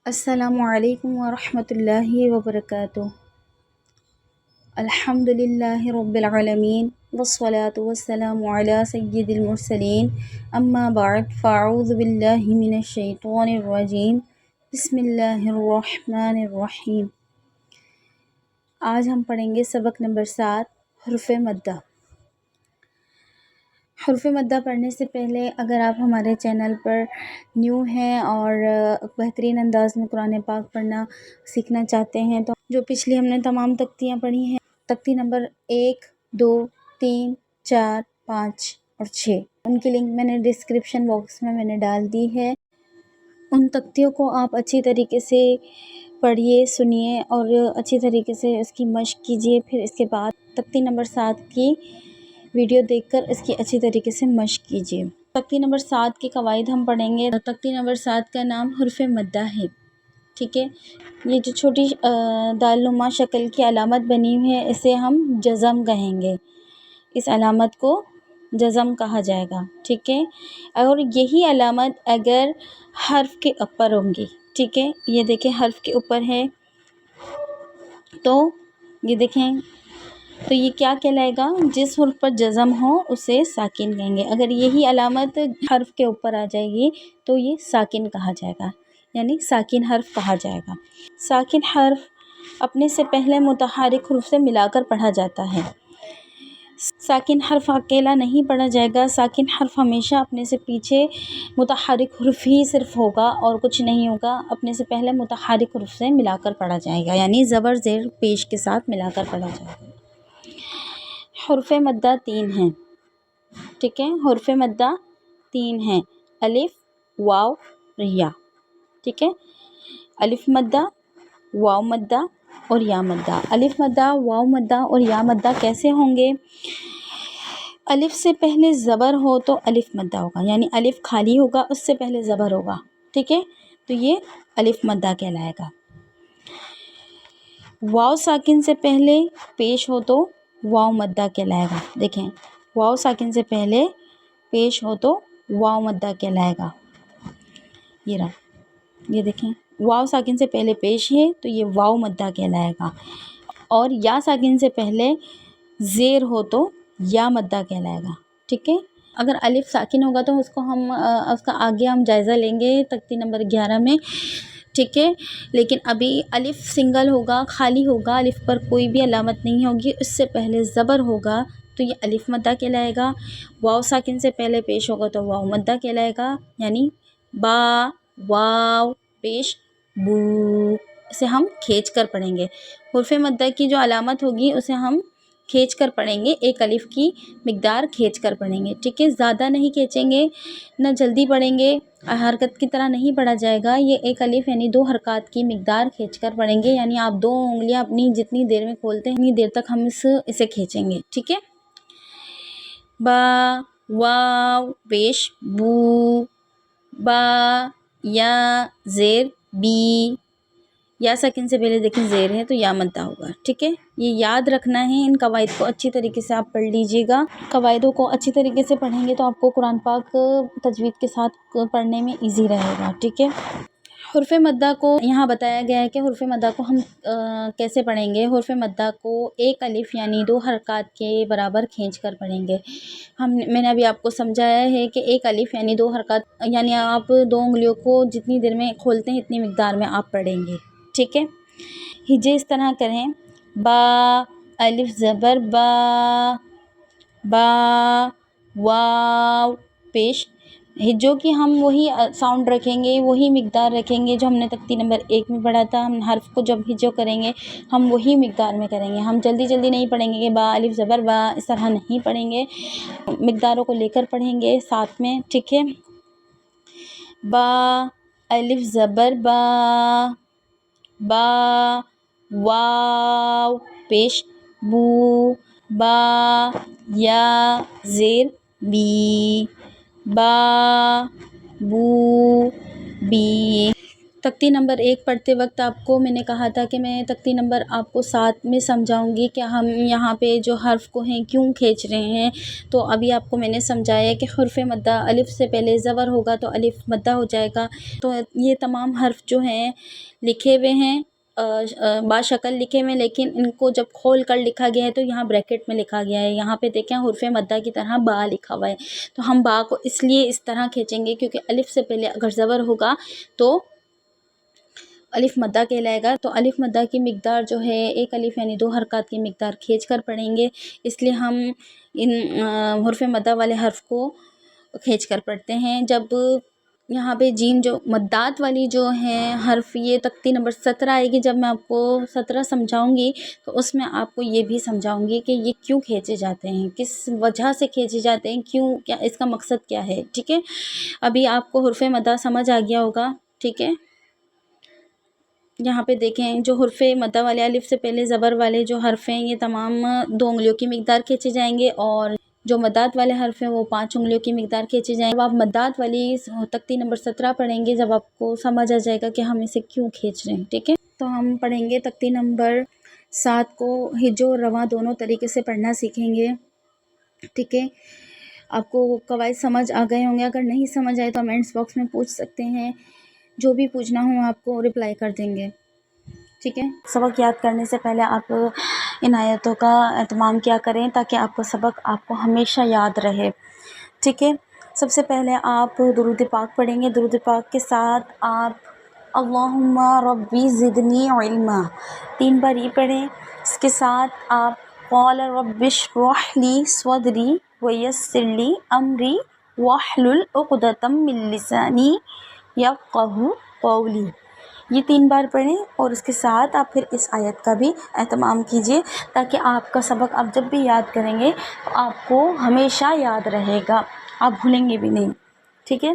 السلام علیکم ورحمۃ اللہ وبرکاتہ۔ الحمد للہ رب العالمین والصلاة والسلام علی سید المرسلین، اما بعد فاعوذ باللہ من الشیطان الرجیم، بسم اللہ الرحمن الرحیم۔ آج ہم پڑھیں گے سبق نمبر 7 حرف مدہ۔ حرف مدہ پڑھنے سے پہلے اگر آپ ہمارے چینل پر نیو ہیں اور بہترین انداز میں قرآن پاک پڑھنا سیکھنا چاہتے ہیں تو جو پچھلی ہم نے تمام تختیاں پڑھی ہیں، تختی نمبر 1، 2، 3، 4، 5 اور 6، ان کی لنک میں نے ڈسکرپشن باکس میں نے ڈال دی ہے۔ ان تختیوں کو آپ اچھی طریقے سے پڑھیے، سنیے اور اچھی طریقے سے اس کی مشق کیجیے۔ پھر اس کے بعد تختی نمبر 7 کی ویڈیو دیکھ کر اس کی اچھی طریقے سے مشق کیجیے۔ تختی نمبر 7 کے قواعد ہم پڑھیں گے۔ تختی نمبر 7 کا نام حرف مدہ ہے، ٹھیک ہے۔ یہ جو چھوٹی دال نما شکل کی علامت بنی ہوئی ہے، اسے ہم جزم کہیں گے۔ اس علامت کو جزم کہا جائے گا، ٹھیک ہے۔ اور یہی علامت اگر حرف کے اوپر ہوں گی، ٹھیک ہے۔ یہ دیکھیں حرف کے اوپر ہے تو یہ دیکھیں تو یہ کیا کہلائے گا؟ جس حرف پر جزم ہو اسے ساکن کہیں گے۔ اگر یہی علامت حرف کے اوپر آ جائے گی تو یہ ساکن کہا جائے گا، یعنی ساکن حرف کہا جائے گا۔ ساکن حرف اپنے سے پہلے متحرک حرف سے ملا کر پڑھا جاتا ہے۔ ساکن حرف اکیلا نہیں پڑھا جائے گا۔ ساکن حرف ہمیشہ اپنے سے پیچھے متحرک حرف ہی صرف ہوگا اور کچھ نہیں ہوگا۔ اپنے سے پہلے متحرک حرف سے ملا کر پڑھا جائے گا، یعنی زبر زیر پیش کے ساتھ ملا کر پڑھا جائے گا۔ حرف مدہ 3 ہیں، ٹھیک ہے۔ حرف مدہ 3 ہیں، الف، واو، یا، ٹھیک ہے۔ الف مدہ، واو مدہ اور یا مدہ۔ الف مدہ، واو مدہ اور یا مدہ کیسے ہوں گے؟ الف سے پہلے زبر ہو تو الف مدہ ہوگا، یعنی الف خالی ہوگا، اس سے پہلے زبر ہوگا، ٹھیک ہے، تو یہ الف مدہ کہلائے گا۔ واو ساکن سے پہلے پیش ہو تو واو مدہ کہلائے گا۔ دیکھیں واو ساکن سے پہلے پیش ہو تو واو مدہ کہلائے گا۔ یہ رہا، یہ دیکھیں واو ساکن سے پہلے پیش ہے تو یہ واو مدہ کہلائے گا۔ اور یا ساکن سے پہلے زیر ہو تو یا مدہ کہلائے گا، ٹھیک ہے۔ اگر الف ساکن ہوگا تو اس کا آگے ہم جائزہ لیں گے تختی نمبر 11 میں، ٹھیک ہے۔ لیکن ابھی الف سنگل ہوگا، خالی ہوگا، الف پر کوئی بھی علامت نہیں ہوگی، اس سے پہلے زبر ہوگا تو یہ الف مدہ کہلائے گا۔ واو ساکن سے پہلے پیش ہوگا تو واو مدہ کہلائے گا، یعنی با، واو پیش بو، اسے ہم کھینچ کر پڑھیں گے۔ حرف مدہ کی جو علامت ہوگی اسے ہم کھینچ کر پڑھیں گے، ایک الف کی مقدار کھینچ کر پڑھیں گے، ٹھیک ہے۔ زیادہ نہیں کھینچیں گے، نہ جلدی پڑھیں گے، حرکت کی طرح نہیں پڑھا جائے گا۔ یہ ایک الف یعنی 2 حرکات کی مقدار کھینچ کر پڑھیں گے، یعنی آپ 2 انگلیاں اپنی جتنی دیر میں کھولتے ہیں اتنی دیر تک ہم اسے کھینچیں گے، ٹھیک ہے۔ با، واو پیش بو، با، یا زیر بی، یا ساکن سے پہلے دیکھیں زیر ہے تو یا مدہ ہوگا، ٹھیک ہے۔ یہ یاد رکھنا ہے، ان قواعد کو اچھی طریقے سے آپ پڑھ لیجئے گا۔ قواعدوں کو اچھی طریقے سے پڑھیں گے تو آپ کو قرآن پاک تجوید کے ساتھ پڑھنے میں ایزی رہے گا، ٹھیک ہے۔ حرف مدہ کو یہاں بتایا گیا ہے کہ حرف مدہ کو ہم کیسے پڑھیں گے۔ حرف مدہ کو ایک الف یعنی 2 حرکات کے برابر کھینچ کر پڑھیں گے۔ میں نے ابھی آپ کو سمجھایا ہے کہ ایک الف یعنی 2 حرکات، یعنی آپ 2 انگلیوں کو جتنی دیر میں کھولتے ہیں اتنی مقدار میں آپ پڑھیں گے، ٹھیک ہے۔ ہجے اس طرح کریں، با، الف زبر با، با، واو پیش۔ ہجوں کی ہم وہی ساؤنڈ رکھیں گے، وہی مقدار رکھیں گے جو ہم نے تختی نمبر 1 میں پڑھا تھا۔ ہم حرف کو جب ہجو کریں گے ہم وہی مقدار میں کریں گے، ہم جلدی جلدی نہیں پڑھیں گے کہ با الف زبر با، اس طرح نہیں پڑھیں گے، مقداروں کو لے کر پڑھیں گے ساتھ میں، ٹھیک ہے۔ با، الف زبر با، با، واو پیش بو، با، یا زیر بی، با، بو، بی۔ تختی نمبر 1 پڑھتے وقت آپ کو میں نے کہا تھا کہ میں تختی نمبر آپ کو 7 میں سمجھاؤں گی کہ ہم یہاں پہ جو حرف کو ہیں کیوں کھینچ رہے ہیں. تو ابھی آپ کو میں نے سمجھایا کہ حرف مدہ الف سے پہلے زبر ہوگا تو الف مدہ ہو جائے گا. تو یہ تمام حرف جو ہیں لکھے ہوئے ہیں باشکل لکھے ہوئے ہیں، لیکن ان کو جب کھول کر لکھا گیا ہے تو یہاں بریکٹ میں لکھا گیا ہے. یہاں پہ دیکھیں حرف مدہ کی طرح با لکھا ہوا ہے. تو ہم با کو اس لیے اس طرح کھینچیں گے کیونکہ الف سے پہلے اگر زبر ہوگا تو الف مدہ کہلائے گا. تو الف مدہ کی مقدار جو ہے 1 الف یعنی 2 حرکات کی مقدار کھینچ کر پڑھیں گے. اس لیے ہم ان حرف مدہ والے حرف کو کھینچ کر پڑھتے ہیں. جب یہاں پہ جیم جو مدات والی جو ہیں حرف یہ تختی نمبر 17 آئے گی. جب میں آپ کو 17 سمجھاؤں گی تو اس میں آپ کو یہ بھی سمجھاؤں گی کہ یہ کیوں کھینچے جاتے ہیں، کس وجہ سے کھینچے جاتے ہیں، کیوں، کیا اس کا مقصد کیا ہے. ٹھیک ہے، ابھی آپ کو حرف مدہ سمجھ آ گیا ہوگا. ٹھیک ہے، یہاں پہ دیکھیں جو حرف مدہ والے الف سے پہلے زبر والے جو حرف ہیں یہ تمام 2 انگلیوں کی مقدار کھینچے جائیں گے، اور جو مدات والے حرف ہیں وہ 5 انگلیوں کی مقدار کھینچے جائیں گے. جب آپ مدات والی تختی نمبر 17 پڑھیں گے جب آپ کو سمجھ آ جائے گا کہ ہم اسے کیوں کھینچ رہے ہیں. ٹھیک ہے، تو ہم پڑھیں گے تختی نمبر 7 کو ہجو اور رواں دونوں طریقے سے پڑھنا سیکھیں گے. ٹھیک ہے، آپ کو قواعد سمجھ آ گئے ہوں گے. اگر نہیں سمجھ آئے تو کمنٹس باکس میں پوچھ سکتے ہیں، جو بھی پوچھنا ہو آپ کو رپلائی کر دیں گے. ٹھیک ہے، سبق یاد کرنے سے پہلے آپ ان آیتوں کا اہتمام کیا کریں تاکہ آپ کو سبق آپ کو ہمیشہ یاد رہے. ٹھیک ہے، سب سے پہلے آپ درود پاک پڑھیں گے. درود پاک کے ساتھ آپ اللہم ربی زدنی علما 3 بار یہ پڑھیں. اس کے ساتھ آپ قال رب اشرح لی صدری ویسر لی امری واحلل عقدۃ من لسانی یفقہوا قولی، یہ 3 بار پڑھیں. اور اس کے ساتھ آپ پھر اس آیت کا بھی اہتمام کیجیے تاکہ آپ کا سبق آپ جب بھی یاد کریں گے تو آپ کو ہمیشہ یاد رہے گا، آپ بھولیں گے بھی نہیں. ٹھیک ہے،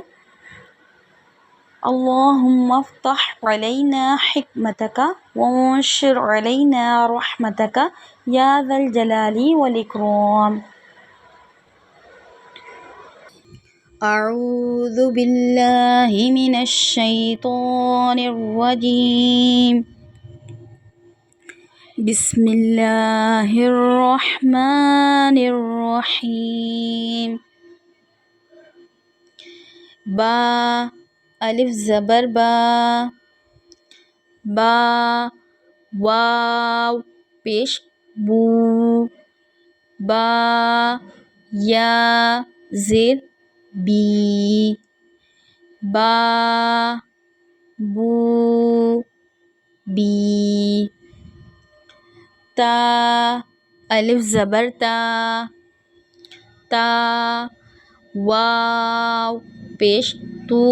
اللہم افتح علینا حکمتک وانشر علینا رحمتک یا ذا الجلال والاکرام. اعوذ باللہ من الشیطان الرجیم، بسم اللہ الرحمن الرحیم. با الف زبر با، با، واو پیش بو، با، یا زیر بی، با، بو، بی. تا الف زبر تا، تا، واو پیش تو،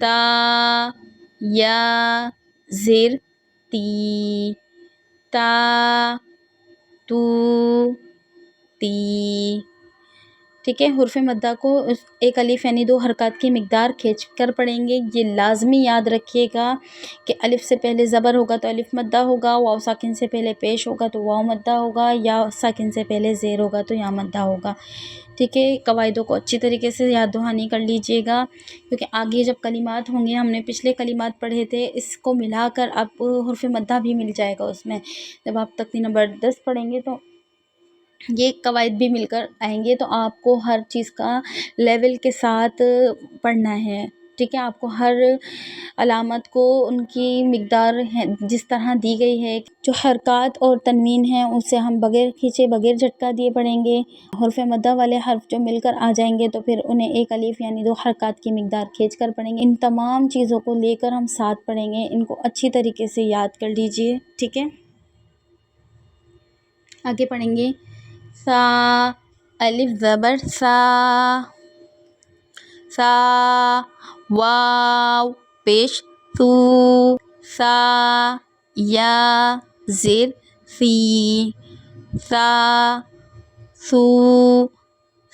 تا، یا زیر تی، تا، تو، تی. ٹھیک ہے، حرف مدہ کو 1 الف یعنی 2 حرکات کی مقدار کھینچ کر پڑھیں گے. یہ لازمی یاد رکھیے گا کہ الف سے پہلے زبر ہوگا تو الف مدہ ہوگا، واو ساکن سے پہلے پیش ہوگا تو واو مدہ ہوگا، یا ساکن سے پہلے زیر ہوگا تو یا مدہ ہوگا. ٹھیک ہے، قواعدوں کو اچھی طریقے سے یاد دہانی کر لیجئے گا کیونکہ آگے جب کلمات ہوں گے، ہم نے پچھلے کلمات پڑھے تھے، اس کو ملا کر اب حرف مدہ بھی مل جائے گا اس میں. جب آپ تختی نمبر 10 پڑھیں گے تو یہ قواعد بھی مل کر آئیں گے، تو آپ کو ہر چیز کا لیول کے ساتھ پڑھنا ہے. ٹھیک ہے، آپ کو ہر علامت کو ان کی مقدار ہے جس طرح دی گئی ہے، جو حرکات اور تنوین ہیں اسے ہم بغیر کھینچے بغیر جھٹکا دیے پڑھیں گے. حرف مدہ والے حرف جو مل کر آ جائیں گے تو پھر انہیں 1 الف یعنی 2 حرکات کی مقدار کھینچ کر پڑھیں گے. ان تمام چیزوں کو لے کر ہم ساتھ پڑھیں گے، ان کو اچھی طریقے سے یاد کر لیجئے. ٹھیک ہے، آگے پڑھیں گے. سا الف زبر سا، سا، واو پیش سو، سا، یا زیر سی، سا، سو،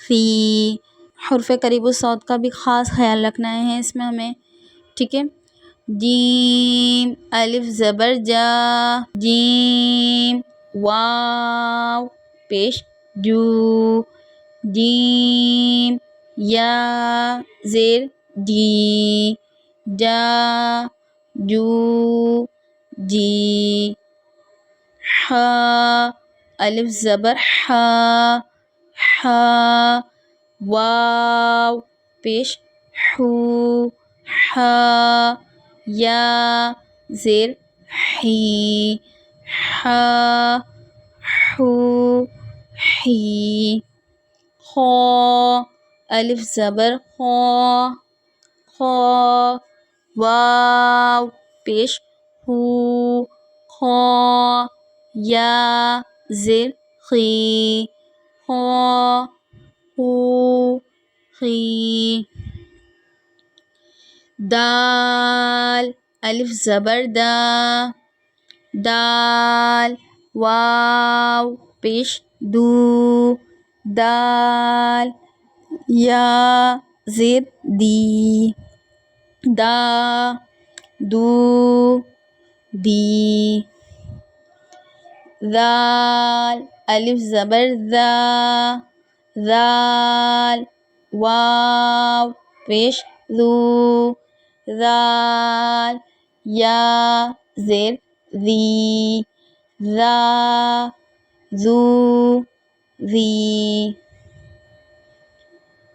سی. حرف قریب الصوت کا بھی خاص خیال رکھنا ہے اس میں ہمیں. ٹھیک ہے، جیم الف زبر جا، جیم، واو پیش جو، جیم، یا زیر دی، جا جو جی حا الف زبر حا حا واو پیش حو حا یا زیر حی حا حو حی خا الف زبر خا خا واو پیش ہو خا یا زیر خی خا ہو خی دال الف زبر دا دال واو پیش دو دال یا زیر دی دا دو دی ذال الف زبر ذا ذال واو پیش ذو ذال یا زیر ذی ذا ذو ذی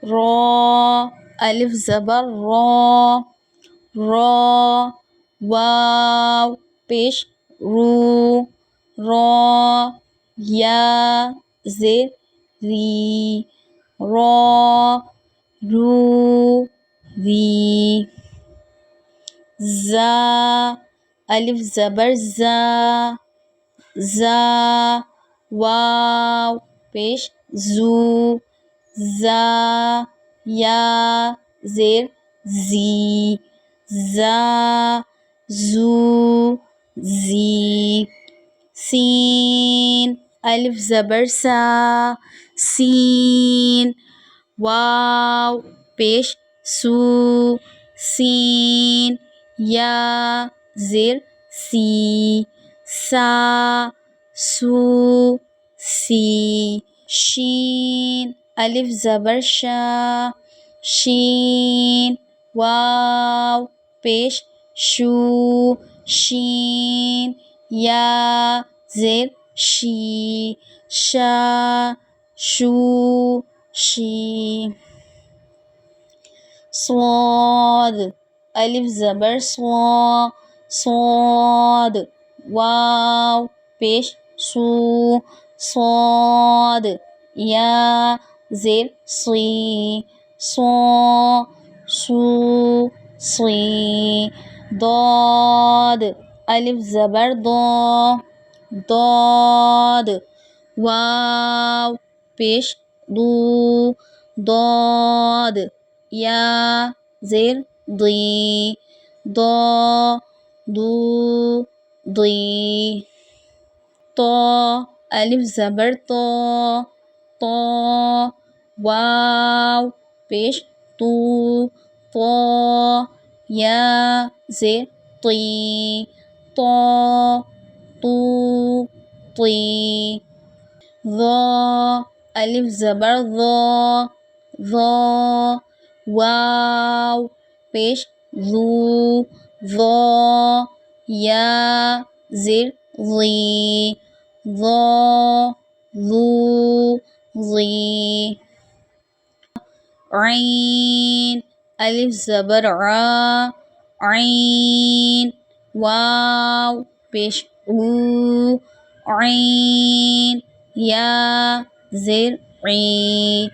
را الف زبر را را واو پیش رو را یا زیر ری را رو ری زا الف زبر زا زا واو پیش زو زا یا زیر زی زا زو زی سین الف زبر سا سین واو پیش سو سین یا زیر سی سا سو سی شین الف زبر شا شین واو پیش شو شین یا زیر شی شا شو شی صاد الف زبر صا صاد واو پیش سو صاد یا زیر صی صا سو صی ضاد الف زبر ضا ضاد واو پیش دو ضاد یا زیر ضی ضا دو ضی طا الف زبر طا طا واو پیش تو طا یا زیر طی طا تو طی ظا الف زبر ظا ظا واو پیش ذو ظا یا زیر ظی ظا ذو ظی عین الف زبر عا عین واو پیش او عین یا زیر عی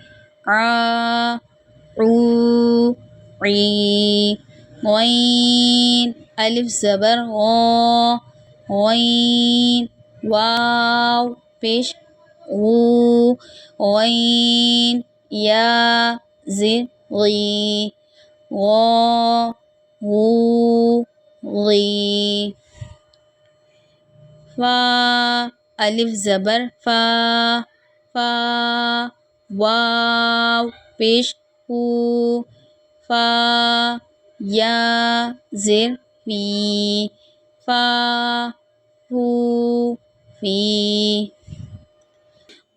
عا عو عی غین الف زبر غا غین واو پیش غو غین یا زیر غی غا غو غی فا الف زبر فا فا واو پیش ہو فا یا زیر فی فا ہو فی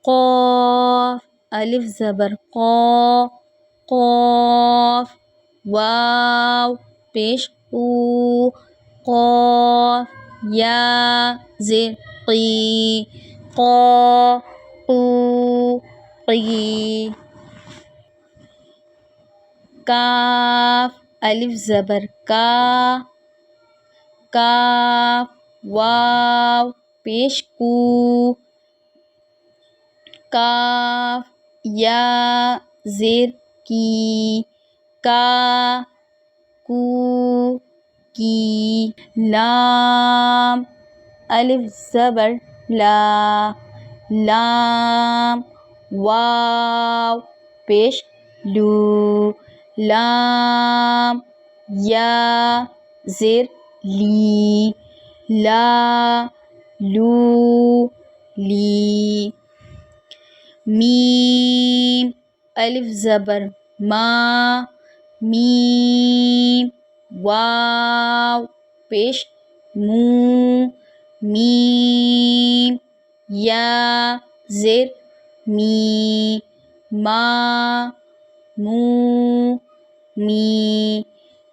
قاف الف زبر قا قاف واو پیش او، قاف یا زیر قی، قا قو قی، کاف الف زبر کا، کاف واو پیش کو، کاف یا زیر کی، کا کو کی، لام الف زبر لا، لام واو پیش لو، لام یا زیر لی، لا لو لی، میم الف زبر ما، میم واو پیش مو، میم یا زیر می، ما مو می،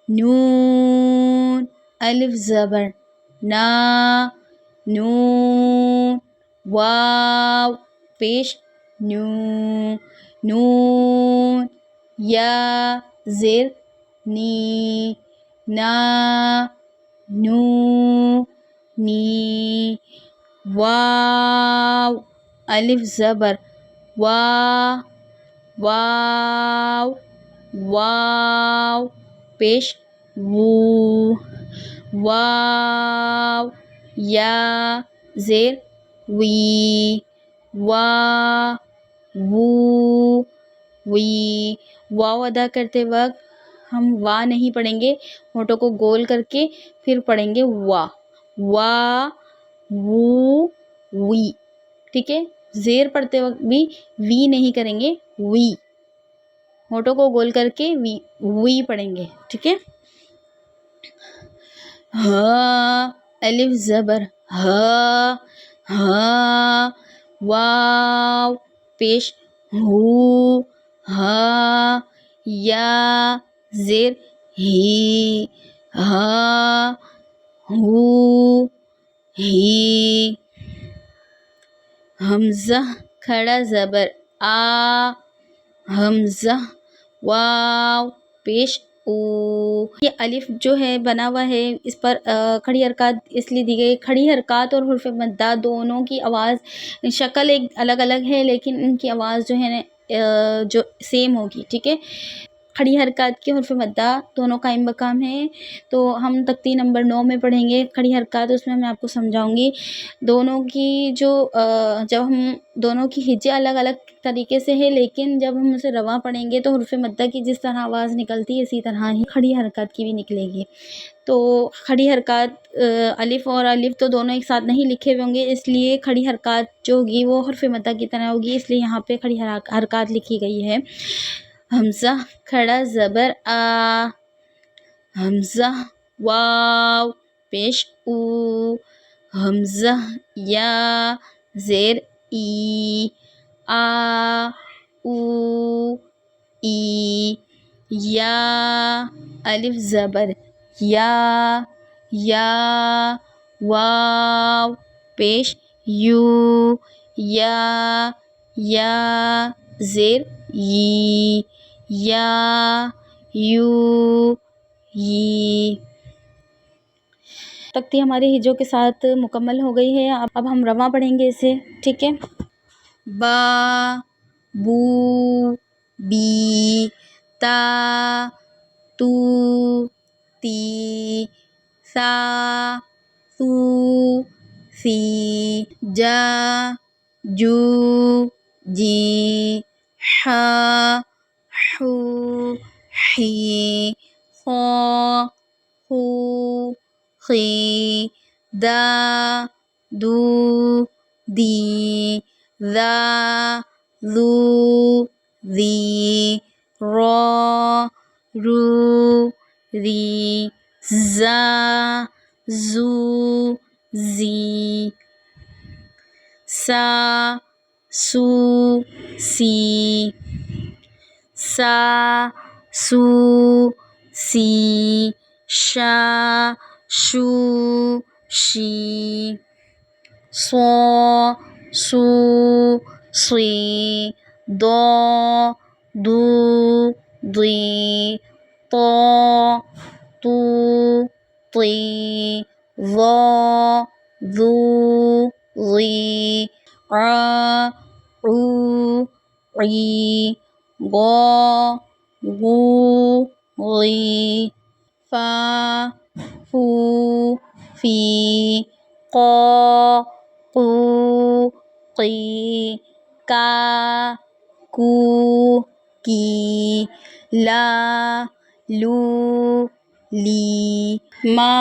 نون الف زبر نا، نون واو پیش نو، نون یا زیر نی، نا نو نی، واو الف زبر وا، واو واو پیش وو، واو یا زیر وی، وا وو وی، واو ادا کرتے وقت ہم وا نہیں پڑھیں گے، ہونٹوں کو گول کر کے پھر پڑھیں گے وا، وا وو وی، ٹھیک ہے. زیر پڑھتے وقت بھی وی نہیں کریں گے، وی، ہونٹوں کو گول کر کے وی پڑھیں گے، ٹھیک ہے. ہاں الف زبر ہا، ہاں واو پیش ہو، ہا یا زیر ہی، ہا ہو ہی، حمزہ کھڑا زبر آ، حمزہ واو پیش او. یہ الف جو ہے بنا ہوا ہے اس پر کھڑی حرکات اس لیے دی گئی. کھڑی حرکات اور حروف مدہ دونوں کی آواز شکل ایک الگ الگ ہے لیکن ان کی آواز جو ہے جو سیم ہوگی، ٹھیک ہے. کھڑی حرکات کے حروف مدہ دونوں قائم مقام ہیں، تو ہم تختی نمبر 9 میں پڑھیں گے کھڑی حرکات. اس میں آپ کو سمجھاؤں گی دونوں کی جو جب ہم دونوں کی ہجے الگ الگ طریقے سے ہے لیکن جب ہم اسے رواں پڑھیں گے تو حروف مدہ کی جس طرح آواز نکلتی ہے اسی طرح ہی کھڑی حرکات کی بھی نکلے گی. تو کھڑی حرکات الف اور الف تو دونوں ایک ساتھ نہیں لکھے ہوئے ہوں گے، اس لیے کھڑی حرکات جو ہوگی وہ حرف مدہ کی طرح ہوگی، اس لیے یہاں پہ کھڑی حرکات لکھی گئی ہے. حمزہ کھڑا زبر آ، حمزہ واو پیش او، حمزہ یا زیر ای، آ او ای، یا الف زبر یا، یا واو پیش یو، یا زیر ی، یا یو ی. تختی ہماری ہجوں کے ساتھ مکمل ہو گئی ہے. اب ہم رواں پڑھیں گے اسے، ٹھیک ہے. با بو بی، تا تو تی، سا سو سی، جا جو جی، حا حو حی، خا خو خی، دا دو دی، ذا ذو ذی، را رو ری، زا زو زی، سا سو سی، سا سو سی، شا شو شی صو سو صی دو دو ضی طو طو طی ظا ذو ضی عا عو عی غا غو غی فا فو فی قا قو قی کا کو کی لا لو لی ما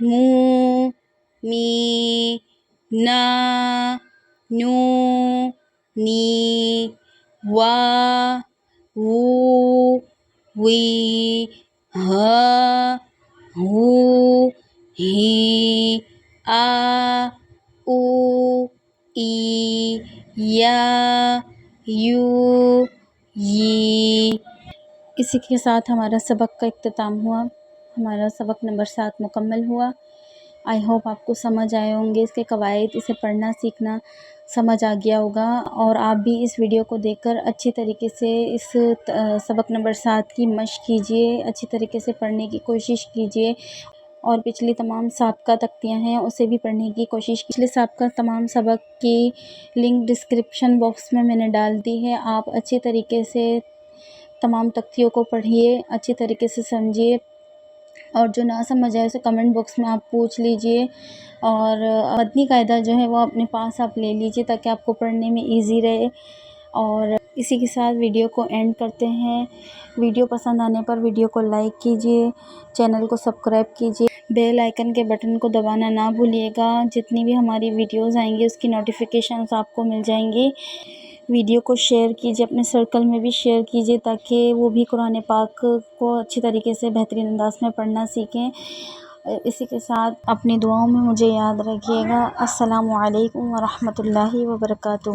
مو می نا نو نی وا وو وی ہا ہو ہی آ او ای یا یو ی۔ اسی کے ساتھ ہمارا سبق کا اختتام ہوا، ہمارا سبق نمبر 7 مکمل ہوا۔ آئی ہوپ آپ کو سمجھ آئے ہوں گے اس کے قواعد، اسے پڑھنا سیکھنا سمجھ آ گیا ہوگا، اور آپ بھی اس ویڈیو کو دیکھ کر اچھی طریقے سے اس سبق نمبر 7 کی مشق کیجیے، اچھی طریقے سے پڑھنے کی کوشش کیجیے، اور پچھلی تمام سابقہ تختیاں ہیں اسے بھی پڑھنے کی کوشش کی۔ پچھلے سابقہ تمام سبق کی لنک ڈسکرپشن باکس میں نے ڈال دی ہے، آپ اچھی طریقے سے تمام تختیوں کو پڑھیے، اچھی طریقے سے سمجھیے، اور جو نہ سمجھ آئے اسے کمنٹ باکس میں آپ پوچھ لیجئے، اور متنی قاعدہ جو ہے وہ اپنے پاس آپ لے لیجئے تاکہ آپ کو پڑھنے میں ایزی رہے۔ اور اسی کے ساتھ ویڈیو کو اینڈ کرتے ہیں۔ ویڈیو پسند آنے پر ویڈیو کو لائک کیجئے، چینل کو سبسکرائب کیجئے، بیل آئیکن کے بٹن کو دبانا نہ بھولیے گا، جتنی بھی ہماری ویڈیوز آئیں گی اس کی نوٹیفیکیشنز آپ کو مل جائیں گی۔ ویڈیو کو شیئر کیجئے، اپنے سرکل میں بھی شیئر کیجئے تاکہ وہ بھی قرآن پاک کو اچھی طریقے سے بہترین انداز میں پڑھنا سیکھیں۔ اسی کے ساتھ اپنی دعاؤں میں مجھے یاد رکھیے گا۔ السلام علیکم ورحمۃ اللہ وبرکاتہ۔